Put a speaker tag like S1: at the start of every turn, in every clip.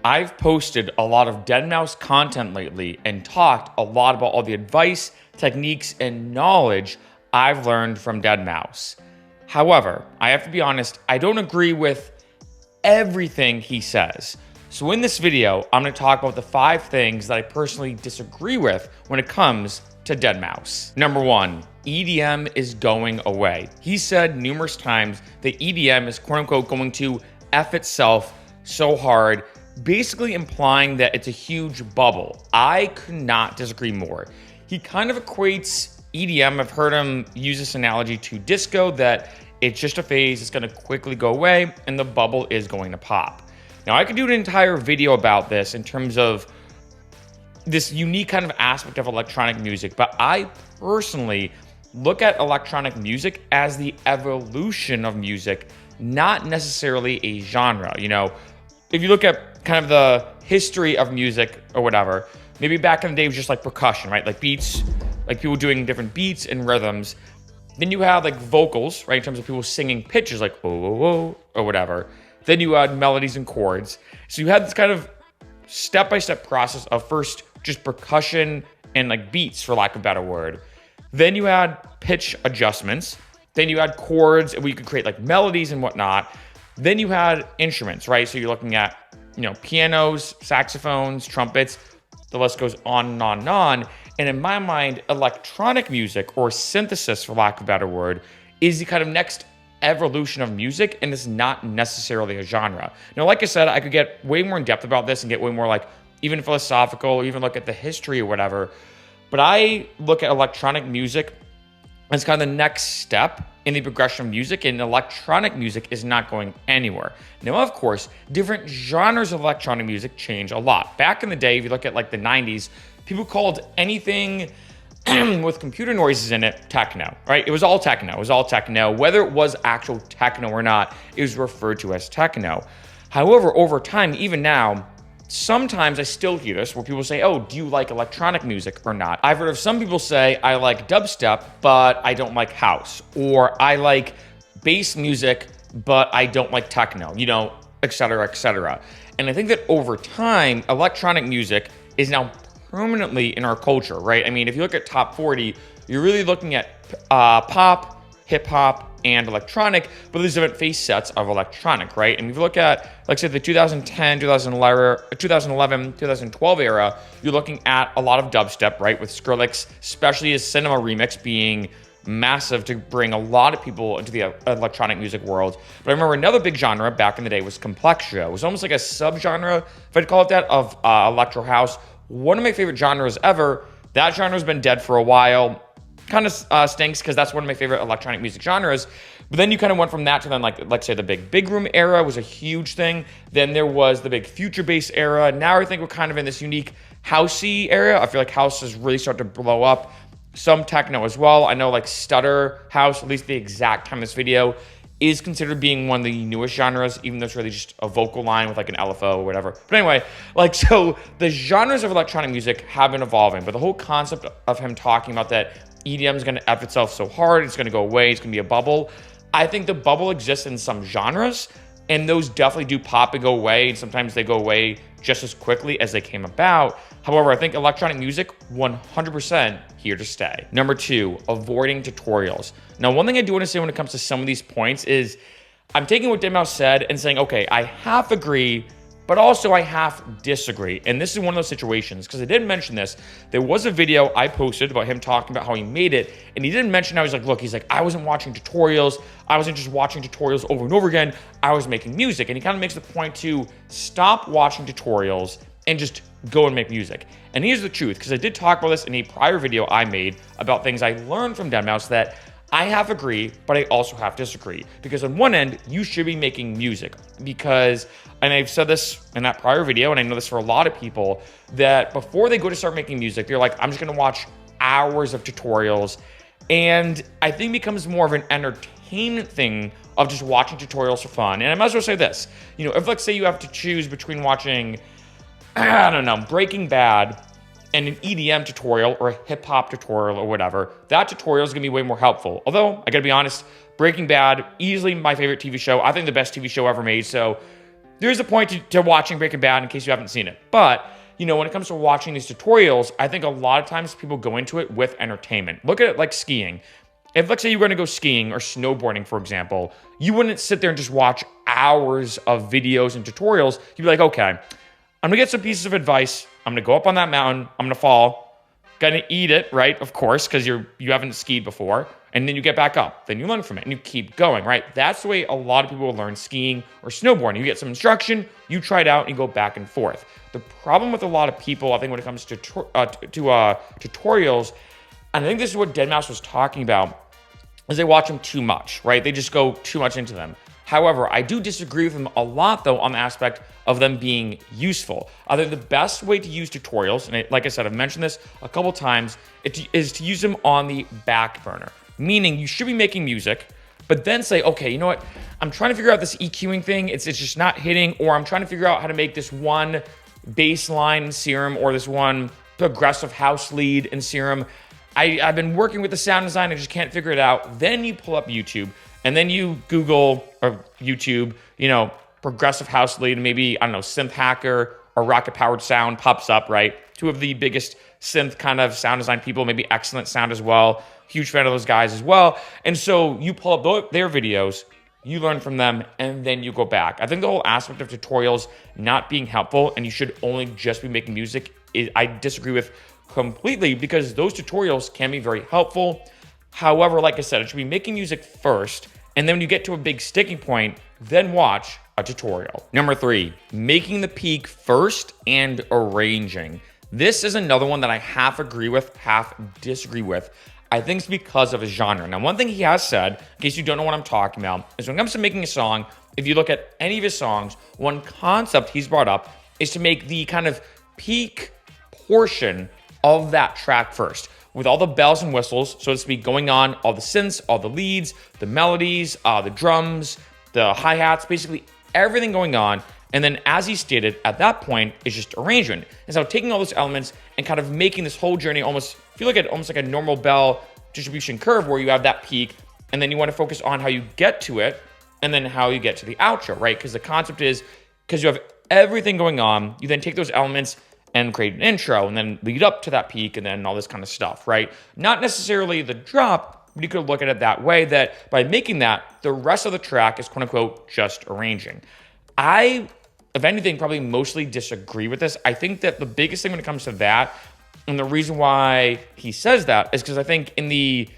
S1: I've posted a lot of Deadmau5 content lately and talked a lot about all the advice, techniques, and knowledge I've learned from Deadmau5. However, I have to be honest, I don't agree with everything he says. So in this video, I'm going to talk about the 5 things that I personally disagree with when it comes to Deadmau5. Number 1, EDM is going away. He said numerous times that EDM is quote unquote going to F itself so hard, basically implying that it's a huge bubble. I could not disagree more. He kind of equates EDM, I've heard him use this analogy to disco, that it's just a phase, it's gonna quickly go away, and the bubble is going to pop. Now, I could do an entire video about this in terms of this unique kind of aspect of electronic music, but I personally look at electronic music as the evolution of music, not necessarily a genre. You know, if you look at kind of the history of music or whatever, maybe back in the day it was just like percussion, right? Like beats, like people doing different beats and rhythms. Then you had like vocals, right? In terms of people singing pitches like oh, oh, oh, or whatever. Then you had melodies and chords. So you had this kind of step-by-step process of first just percussion and like beats, for lack of a better word. Then you had pitch adjustments. Then you had chords where you could create like melodies and whatnot. Then you had instruments, right? So you're looking at, you know, pianos, saxophones, trumpets, the list goes on and on and on. And in my mind, electronic music, or synthesis for lack of a better word, is the kind of next evolution of music, and it's not necessarily a genre. Now, like I said, I could get way more in depth about this and get way more like even philosophical, or even look at the history or whatever. But I look at electronic music as kind of the next step in the progression of music, and electronic music is not going anywhere. Now, of course, different genres of electronic music change a lot. Back in the day, if you look at like the 90s, people called anything with computer noises in it techno, right? It was all techno. It was all techno. Whether it was actual techno or not, it was referred to as techno. However, over time, even now, sometimes I still hear this where people say, oh, do you like electronic music or not? I've heard of some people say, I like dubstep, but I don't like house. Or I like bass music, but I don't like techno, you know, et cetera, et cetera. And I think that over time, electronic music is now permanently in our culture, right? I mean, if you look at top 40, you're really looking at pop, hip hop, and electronic, but there's different face sets of electronic, right? And if you look at, like say, the 2010, 2011, 2012 era, you're looking at a lot of dubstep, right? With Skrillex, especially his Cinema remix being massive to bring a lot of people into the electronic music world. But I remember another big genre back in the day was complexio. It was almost like a subgenre, if I'd call it that, of electro house. One of my favorite genres ever. That genre's been dead for a while. Kind of stinks because that's one of my favorite electronic music genres. But then you kind of went from that to then like say the big room era was a huge thing. Then there was the big future bass era. Now I think we're kind of in this unique housey era. I feel like house has really started to blow up. Some techno as well. I know like stutter house, at least the exact time of this video, is considered being one of the newest genres, even though it's really just a vocal line with like an LFO or whatever. But anyway, like, so the genres of electronic music have been evolving, but the whole concept of him talking about that EDM is gonna F itself so hard, it's gonna go away, it's gonna be a bubble. I think the bubble exists in some genres, and those definitely do pop and go away, and sometimes they go away just as quickly as they came about. However, I think electronic music, 100% here to stay. Number 2, avoiding tutorials. Now, one thing I do want to say when it comes to some of these points is I'm taking what Deadmau5 said and saying, okay, I half agree, but also I half disagree. And this is one of those situations, because I did mention this. There was a video I posted about him talking about how he made it, and he didn't mention how he's like, look, he's like, I wasn't watching tutorials. I wasn't just watching tutorials over and over again. I was making music. And he kind of makes the point to stop watching tutorials and just go and make music. And here's the truth, because I did talk about this in a prior video I made about things I learned from Deadmau5 that I half agree, but I also half disagree. Because on one end, you should be making music. Because, and I've said this in that prior video, and I know this for a lot of people, that before they go to start making music, they're like, I'm just gonna watch hours of tutorials. And I think it becomes more of an entertainment thing of just watching tutorials for fun. And I might as well say this, you know, if let's say you have to choose between watching, I don't know, Breaking Bad and an EDM tutorial or a hip hop tutorial or whatever, that tutorial is gonna be way more helpful. Although, I gotta be honest, Breaking Bad, easily my favorite TV show. I think the best TV show ever made. So there is a point to watching Breaking Bad in case you haven't seen it. But, you know, when it comes to watching these tutorials, I think a lot of times people go into it with entertainment. Look at it like skiing. If, let's say, you're going to go skiing or snowboarding, for example, you wouldn't sit there and just watch hours of videos and tutorials. You'd be like, okay, I'm going to get some pieces of advice. I'm going to go up on that mountain. I'm going to fall. Going to eat it, right? Of course, because you haven't skied before. And then you get back up. Then you learn from it and you keep going, right? That's the way a lot of people will learn skiing or snowboarding. You get some instruction, you try it out, and you go back and forth. The problem with a lot of people, I think, when it comes to tutorials, and I think this is what Deadmau5 was talking about, is they watch them too much, right? They just go too much into them. However, I do disagree with them a lot, though, on the aspect of them being useful. I think the best way to use tutorials, and like I said, I've mentioned this a couple times, is to use them on the back burner. Meaning you should be making music, but then say, okay, you know what? I'm trying to figure out this EQing thing. It's just not hitting, or I'm trying to figure out how to make this one bass line in Serum or this one progressive house lead in Serum. I've been working with the sound design. I just can't figure it out. Then you pull up YouTube and then you Google or YouTube, you know, progressive house lead, and maybe, I don't know, Synth Hacker or Rocket Powered Sound pops up, right? Two of the biggest synth kind of sound design people, maybe Excellent Sound as well. Huge fan of those guys as well. And so you pull up their videos, you learn from them, and then you go back. I think the whole aspect of tutorials not being helpful and you should only just be making music, I disagree with completely, because those tutorials can be very helpful. However, like I said, it should be making music first, and then when you get to a big sticking point, then watch a tutorial. Number 3, making the peak first and arranging. This is another one that I half agree with, half disagree with. I think it's because of his genre. Now, one thing he has said, in case you don't know what I'm talking about, is when it comes to making a song, if you look at any of his songs, one concept he's brought up is to make the kind of peak portion of that track first, with all the bells and whistles, so to speak, going on, all the synths, all the leads, the melodies, the drums, the hi-hats, basically everything going on. And then, as he stated, at that point, it's just arrangement. And so taking all those elements and kind of making this whole journey almost feel like almost like a normal bell distribution curve, where you have that peak, and then you want to focus on how you get to it, and then how you get to the outro, right? Because the concept is, because you have everything going on, you then take those elements and create an intro, and then lead up to that peak, and then all this kind of stuff, right? Not necessarily the drop, but you could look at it that way, that by making that, the rest of the track is quote unquote just arranging. I, if anything, probably mostly disagree with this. I think that the biggest thing when it comes to that, and the reason why he says that, is because I think in the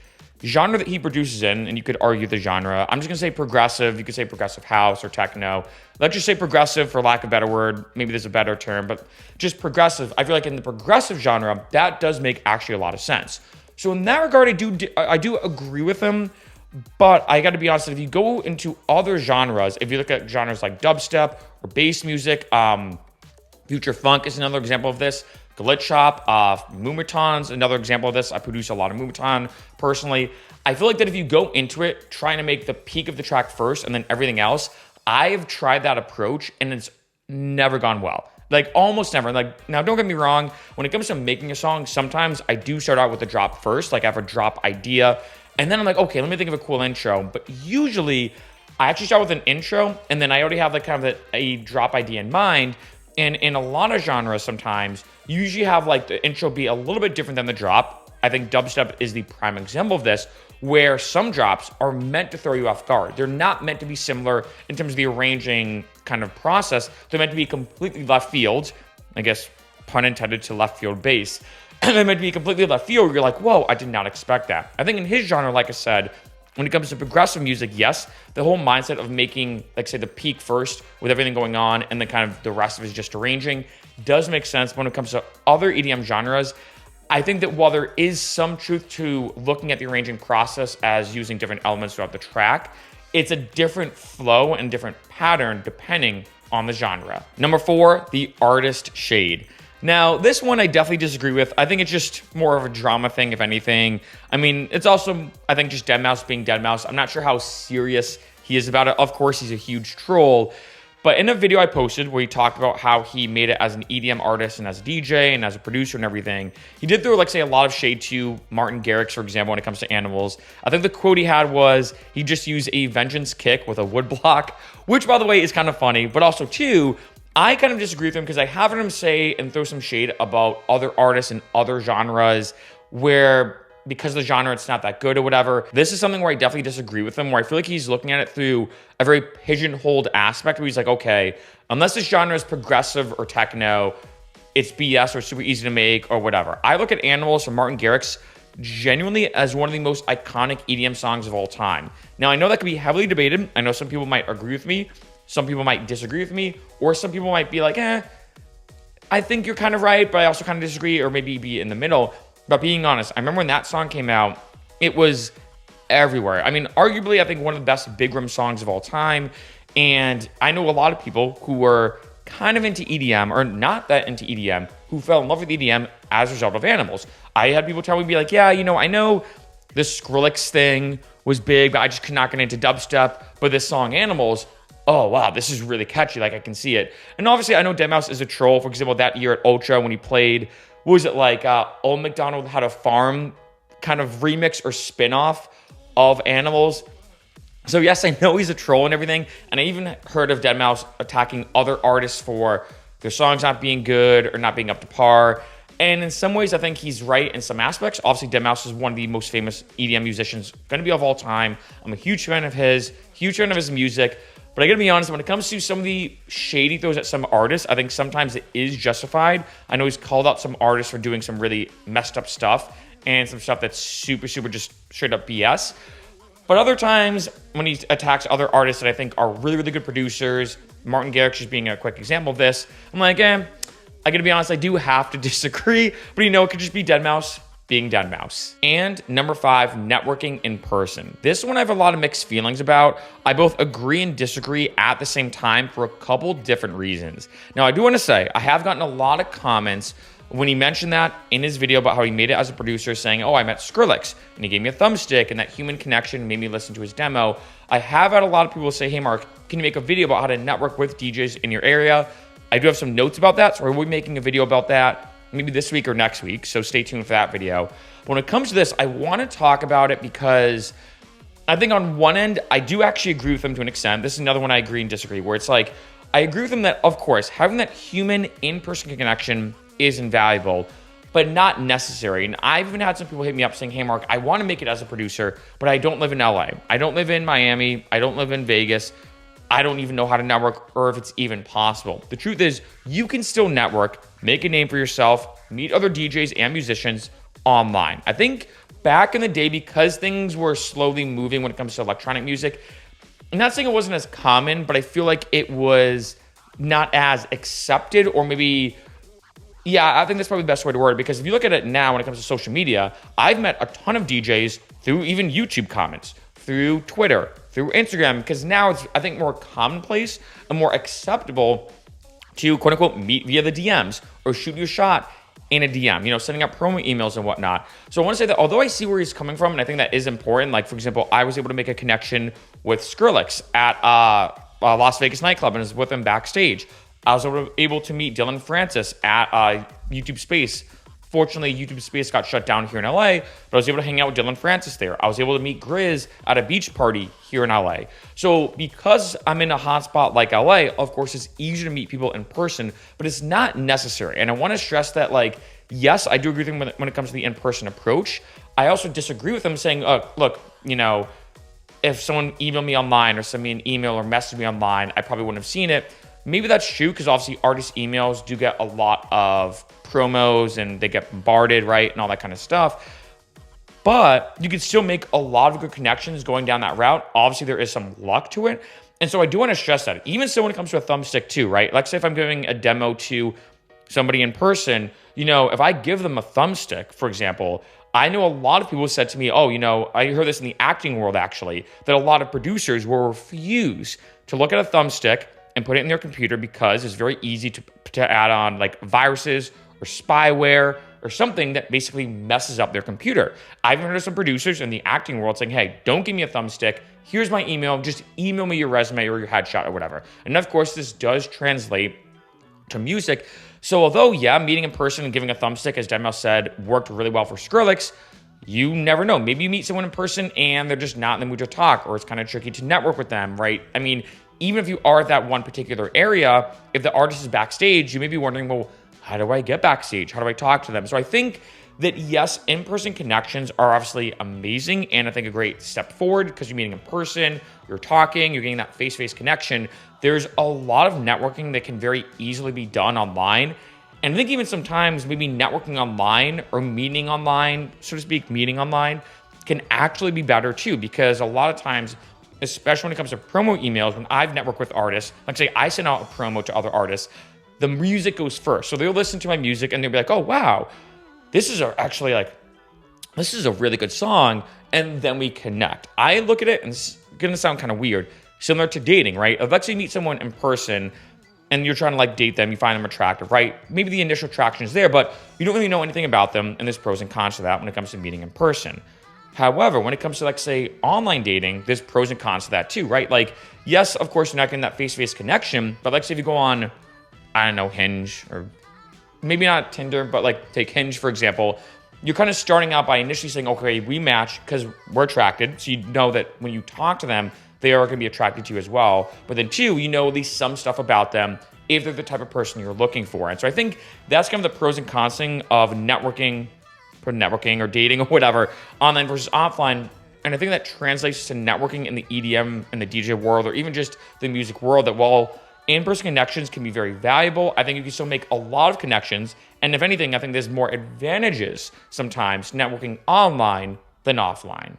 S1: genre that he produces in, and you could argue the genre, I'm just gonna say progressive, you could say progressive house or techno. Let's just say progressive for lack of a better word, maybe there's a better term, but just progressive. I feel like in the progressive genre, that does make actually a lot of sense. So in that regard, I do agree with him, but I gotta be honest, if you go into other genres, if you look at genres like dubstep or bass music, future funk is another example of this. Glitch Shop, Moomaton's another example of this. I produce a lot of Moomaton personally. I feel like that if you go into it trying to make the peak of the track first and then everything else, I have tried that approach and it's never gone well. Like almost never. Like, now don't get me wrong, when it comes to making a song, sometimes I do start out with the drop first. Like I have a drop idea, and then I'm like, okay, let me think of a cool intro. But usually I actually start with an intro, and then I already have like kind of a drop idea in mind. And in a lot of genres, sometimes you usually have like the intro be a little bit different than the drop. I think dubstep is the prime example of this, where some drops are meant to throw you off guard. They're not meant to be similar in terms of the arranging kind of process. They're meant to be completely left field. I guess, pun intended, to left field bass. They're meant to be completely left field. You're like, whoa, I did not expect that. I think in his genre, like I said, when it comes to progressive music, yes, the whole mindset of making, like say, the peak first with everything going on and then kind of the rest of it is just arranging does make sense. But when it comes to other EDM genres, I think that while there is some truth to looking at the arranging process as using different elements throughout the track, it's a different flow and different pattern depending on the genre. Number 4, the artist shade. Now, this one I definitely disagree with. I think it's just more of a drama thing, if anything. I mean, it's also, I think, just Deadmau5 being Deadmau5. I'm not sure how serious he is about it. Of course, he's a huge troll. But in a video I posted where he talked about how he made it as an EDM artist and as a DJ and as a producer and everything, he did throw, like, say, a lot of shade to Martin Garrix, for example, when it comes to Animals. I think the quote he had was he just used a vengeance kick with a wood block, which, by the way, is kind of funny. But also, too, I kind of disagree with him because I have heard him say and throw some shade about other artists and other genres where, because of the genre, it's not that good or whatever. This is something where I definitely disagree with him, where I feel like he's looking at it through a very pigeonholed aspect where he's like, okay, unless this genre is progressive or techno, it's BS or super easy to make or whatever. I look at Animals from Martin Garrix genuinely as one of the most iconic EDM songs of all time. Now, I know that could be heavily debated. I know some people might agree with me, some people might disagree with me, or some people might be like, I think you're kind of right, but I also kind of disagree, or maybe be in the middle. But being honest, I remember when that song came out, it was everywhere. I mean, arguably, I think one of the best big room songs of all time. And I know a lot of people who were kind of into EDM or not that into EDM who fell in love with EDM as a result of Animals. I had people tell me, be like, yeah, I know the Skrillex thing was big, but I just could not get into dubstep. But this song, Animals, oh, wow, this is really catchy. Like, I can see it. And obviously, I know Deadmau5 is a troll. For example, that year at Ultra when he played, what was it, like Old MacDonald Had a Farm kind of remix or spin-off of Animals. So yes, I know he's a troll and everything. And I even heard of Deadmau5 attacking other artists for their songs not being good or not being up to par. And in some ways, I think he's right in some aspects. Obviously, Deadmau5 is one of the most famous EDM musicians going to be of all time. I'm a huge fan of his, huge fan of his music. But I gotta be honest, when it comes to some of the shade he throws at some artists, I think sometimes it is justified. I know he's called out some artists for doing some really messed up stuff and some stuff that's super just straight up BS. But other times, when he attacks other artists that I think are really good producers, Martin Garrix just being a quick example of this, I'm like, I gotta be honest, I do have to disagree. But it could just be Deadmau5 being Deadmau5. And number 5, networking in person. This one I have a lot of mixed feelings about. I both agree and disagree at the same time for a couple different reasons. Now, I do want to say, I have gotten a lot of comments when he mentioned that in his video about how he made it as a producer, saying, I met Skrillex, and he gave me a thumbstick, and that human connection made me listen to his demo. I have had a lot of people say, hey, Mark, can you make a video about how to network with DJs in your area? I do have some notes about that, so we'll be making a video about that maybe this week or next week, so stay tuned for that video. But when it comes to this, I want to talk about it because I think on one end, I do actually agree with him to an extent. This is another one I agree and disagree, where it's like, I agree with him that, of course, having that human in-person connection is invaluable, but not necessary. And I've even had some people hit me up saying, hey, Mark, I want to make it as a producer, but I don't live in LA. I don't live in Miami. I don't live in Vegas. I don't even know how to network or if it's even possible. The truth is, you can still network, make a name for yourself, meet other DJs and musicians online. I think back in the day, because things were slowly moving when it comes to electronic music, I'm not saying it wasn't as common, but I feel like it was not as accepted, or maybe, I think that's probably the best way to word it, because if you look at it now when it comes to social media, I've met a ton of DJs through even YouTube comments, through Twitter, through Instagram, because now it's, I think, more commonplace and more acceptable to quote unquote meet via the DMs or shoot you a shot in a DM, sending out promo emails and whatnot. So I want to say that although I see where he's coming from, and I think that is important, like for example, I was able to make a connection with Skrillex at Las Vegas nightclub and was with him backstage. I was able to meet Dylan Francis at YouTube Space. Fortunately, YouTube Space got shut down here in LA, but I was able to hang out with Dylan Francis there. I was able to meet Grizz at a beach party here in LA. So because I'm in a hotspot like LA, of course, it's easier to meet people in person, but it's not necessary. And I want to stress that, yes, I do agree with him when it comes to the in-person approach. I also disagree with him saying, look, if someone emailed me online or sent me an email or messaged me online, I probably wouldn't have seen it. Maybe that's true, because obviously artist emails do get a lot of promos and they get bombarded, right? And all that kind of stuff. But you can still make a lot of good connections going down that route. Obviously, there is some luck to it. And so I do want to stress that. Even so when it comes to a thumbstick too, right? Like say if I'm giving a demo to somebody in person, if I give them a thumbstick, for example, I know a lot of people said to me, I heard this in the acting world actually, that a lot of producers will refuse to look at a thumbstick and put it in their computer because it's very easy to add on like viruses or spyware or something that basically messes up their computer. I've heard of some producers in the acting world saying, hey, don't give me a thumbstick, here's my email, just email me your resume or your headshot or whatever. And of course, this does translate to music. So although, yeah, meeting in person and giving a thumbstick, as Deadmau5 said, worked really well for Skrillex, you never know. Maybe you meet someone in person and they're just not in the mood to talk, or it's kind of tricky to network with them, right? I mean, even if you are at that one particular area, if the artist is backstage, you may be wondering, well, how do I get backstage? How do I talk to them? So I think that yes, in-person connections are obviously amazing and I think a great step forward because you're meeting in person, you're talking, you're getting that face-to-face connection. There's a lot of networking that can very easily be done online. And I think even sometimes maybe networking online or meeting online, so to speak, meeting online can actually be better too, because a lot of times, especially when it comes to promo emails, when I've networked with artists, like say I send out a promo to other artists, the music goes first. So they'll listen to my music and they'll be like, oh, wow, this is a really good song. And then we connect. I look at it, and it's going to sound kind of weird, similar to dating, right? If let's say you meet someone in person and you're trying to like date them, you find them attractive, right? Maybe the initial attraction is there, but you don't really know anything about them. And there's pros and cons to that when it comes to meeting in person. However, when it comes to, like, say, online dating, there's pros and cons to that too, right? Like, yes, of course, you're not getting that face-to-face connection, but like, say if you go on, I don't know, Hinge, or maybe not Tinder, but like take Hinge, for example, you're kind of starting out by initially saying, okay, we match because we're attracted. So you know that when you talk to them, they are going to be attracted to you as well. But then two, you know at least some stuff about them if they're the type of person you're looking for. And so I think that's kind of the pros and cons of networking or dating or whatever, online versus offline. And I think that translates to networking in the EDM and the DJ world, or even just the music world, that while in-person connections can be very valuable, I think you can still make a lot of connections. And if anything, I think there's more advantages sometimes networking online than offline.